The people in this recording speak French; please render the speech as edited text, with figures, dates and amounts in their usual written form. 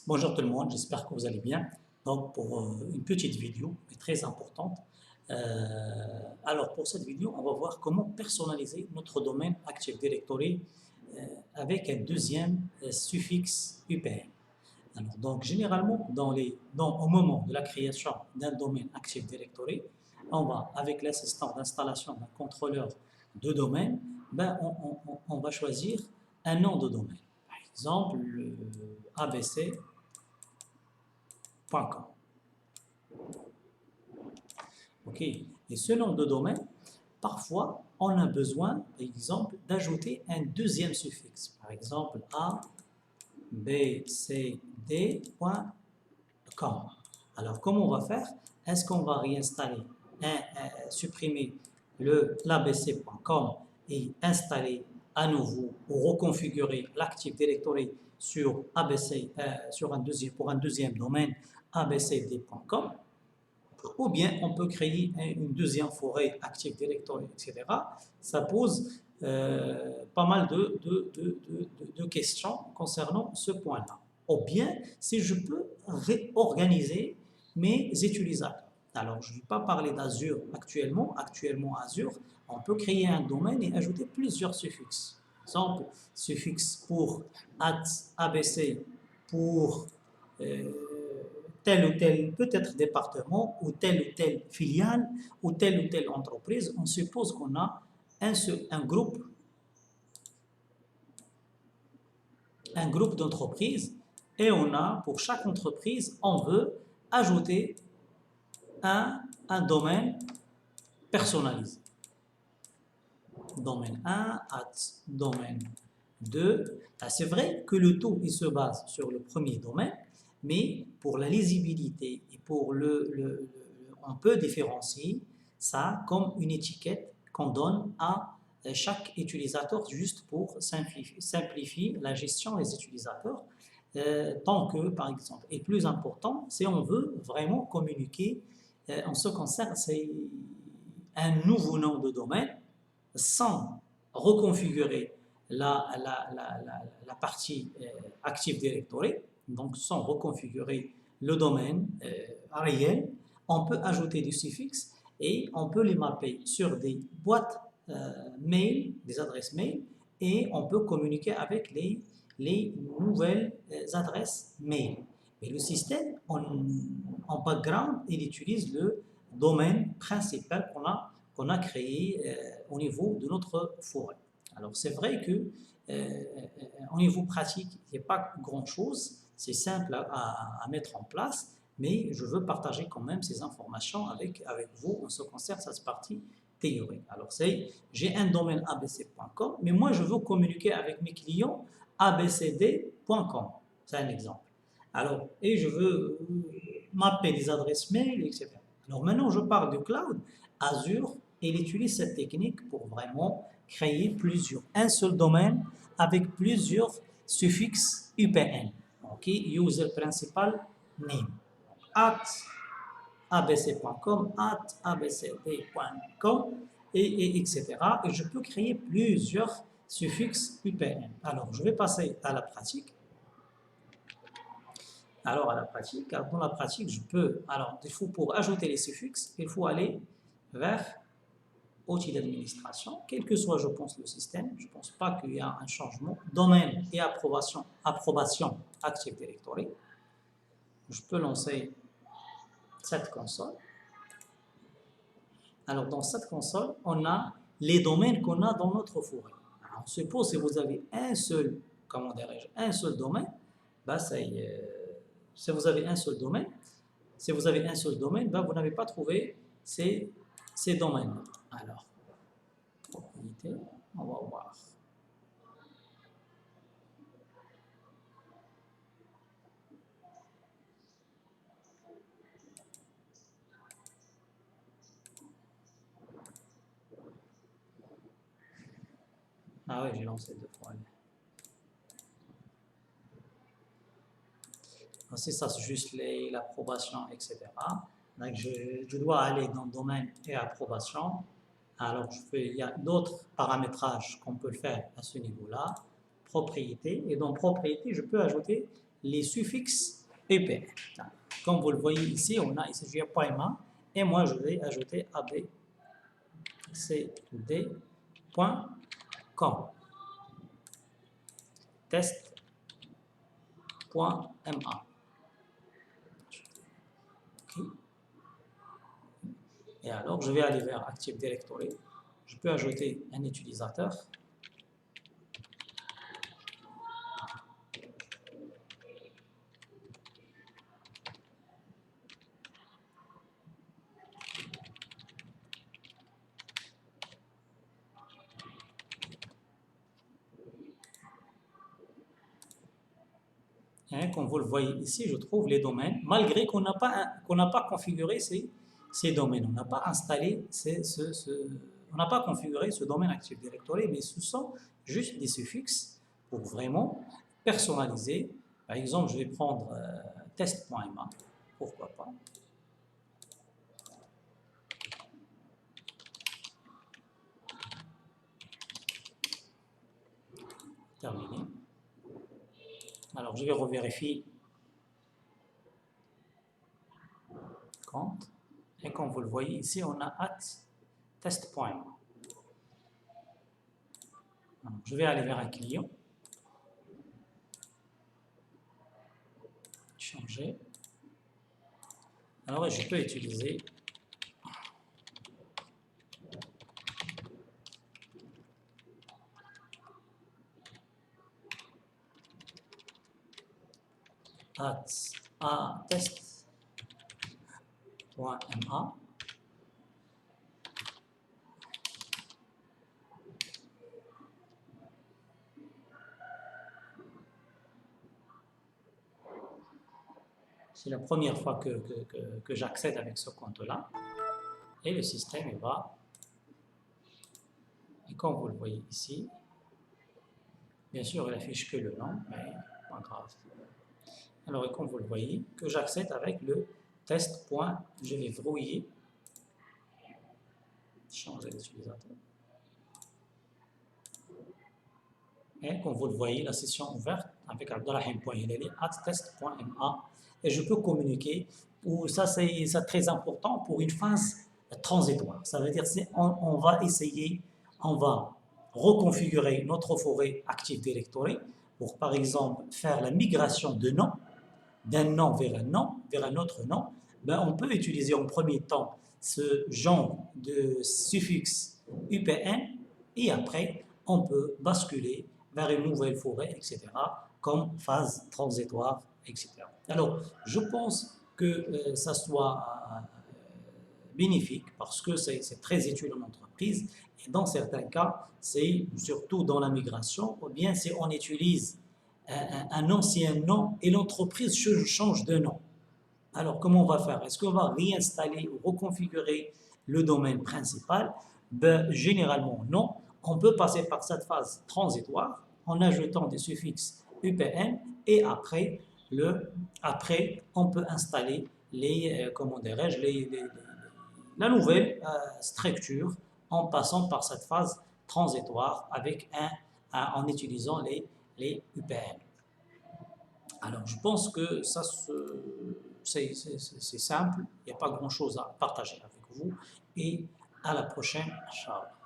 Bonjour tout le monde, j'espère que vous allez bien. Donc pour une petite vidéo, mais très importante. Alors pour cette vidéo, on va voir comment personnaliser notre domaine Active Directory avec un deuxième suffixe UPN. Alors, donc généralement, au moment de la création d'un domaine Active Directory, on va, avec l'assistant d'installation d'un contrôleur de domaine, on va choisir un nom de domaine. Par exemple, abc.com. OK. Et ce nom de domaine, parfois, on a besoin, par exemple, d'ajouter un deuxième suffixe. Par exemple, abcd.com. Alors, comment on va faire? Est-ce qu'on va réinstaller, supprimer l'abc.com et installer à nouveau ou reconfigurer l'Active Directory sur ABC, pour un deuxième domaine abcd.com, ou bien on peut créer une deuxième forêt Active Directory, etc. Ça pose pas mal de questions concernant ce point-là. Ou bien, si je peux réorganiser mes utilisateurs. Alors, je ne vais pas parler d'Azure actuellement. Actuellement, Azure, on peut créer un domaine et ajouter plusieurs suffixes. Par exemple, suffixe pour @abc pour tel ou tel peut-être département ou telle filiale ou telle entreprise. On suppose qu'on a un groupe d'entreprises et on a, pour chaque entreprise, on veut ajouter un domaine personnalisé. Domaine 1 domaine 2. C'est vrai que le tout il se base sur le premier domaine, mais pour la lisibilité et pour on peut différencier ça comme une étiquette qu'on donne à chaque utilisateur juste pour simplifier la gestion des utilisateurs. Tant que, par exemple, et plus important, si on veut vraiment communiquer en ce qui concerne, c'est un nouveau nom de domaine sans reconfigurer la partie Active Directory, donc sans reconfigurer le domaine réel, on peut ajouter des suffixes et on peut les mapper sur des boîtes mail, des adresses mail, et on peut communiquer avec les nouvelles adresses mail. Mais le système, en background, il utilise le domaine principal qu'on a créé au niveau de notre forêt. Alors, c'est vrai que au niveau pratique, il n'y a pas grand-chose, c'est simple à mettre en place, mais je veux partager quand même ces informations avec vous en ce qui concerne cette partie théorique. Alors, j'ai un domaine abc.com, mais moi, je veux communiquer avec mes clients abcd.com. C'est un exemple. Alors, et je veux mapper des adresses mail, etc. Alors, maintenant, je parle du cloud. Azure, il utilise cette technique pour vraiment créer un seul domaine avec plusieurs suffixes UPN. OK, user principal name. @abc.com, @abcd.com, etc. Et je peux créer plusieurs suffixes UPN. Alors, je vais passer à la pratique. Alors, dans la pratique, pour ajouter les suffixes, il faut aller vers outils d'administration, quel que soit, je pense, le système. Je ne pense pas qu'il y a un changement. Domaine et approbation Active Directory. Je peux lancer cette console. Alors, dans cette console, on a les domaines qu'on a dans notre forêt. Alors, on suppose que si vous avez un seul domaine, si vous avez un seul domaine, vous n'avez pas trouvé ces domaines. Alors, propriété, on va voir. Ah oui, j'ai lancé 2 fois. C'est ça, c'est juste l'approbation, etc. Donc, je dois aller dans le domaine et approbation. Alors, il y a d'autres paramétrages qu'on peut faire à ce niveau-là. Propriété. Et dans propriété, je peux ajouter les suffixes UPN. Comme vous le voyez ici, on a ici point .ma et moi je vais ajouter abcd.com test.ma. Okay. Et alors, je vais aller vers Active Directory. Je peux ajouter un utilisateur. Hein, comme vous le voyez ici, je trouve les domaines, malgré qu'on n'a pas configuré ces domaines. On n'a pas installé on n'a pas configuré ce domaine Active Directory, mais ce sont juste des suffixes pour vraiment personnaliser. Par exemple, je vais prendre test.ma, pourquoi pas. Terminé. Alors, je vais revérifier compte. Et comme vous le voyez ici, on a @test.ma. Je vais aller vers un client. Changer. Alors, je peux utiliser test.ma. C'est la première fois que j'accède avec ce compte-là. Et le système va. Et comme vous le voyez ici, bien sûr, il affiche que le nom, mais pas grave. Alors, et comme vous le voyez, que j'accède avec le test. Je vais verrouiller, changer d'utilisateur. Et comme vous le voyez, la session ouverte avec abdelrahim.hilali @test.ma et je peux communiquer. Ça, c'est très important pour une phase transitoire. Ça veut dire on va essayer, on va reconfigurer notre forêt Active Directory pour, par exemple, faire la migration de nom, d'un nom, vers un autre nom. Ben, on peut utiliser en premier temps ce genre de suffixe UPN et après, on peut basculer vers une nouvelle forêt, etc., comme phase transitoire, etc. Alors, je pense que ça soit bénéfique parce que c'est très utile en entreprise et dans certains cas, c'est surtout dans la migration, ou bien si on utilise un ancien nom et l'entreprise change de nom. Alors, comment on va faire? Est-ce qu'on va réinstaller ou reconfigurer le domaine principal? Ben, généralement, non. On peut passer par cette phase transitoire en ajoutant des suffixes UPN et après, on peut installer la nouvelle structure en passant par cette phase transitoire en utilisant les UPN. Alors, je pense que ça, c'est simple, il n'y a pas grand-chose à partager avec vous et à la prochaine, Inch'Allah.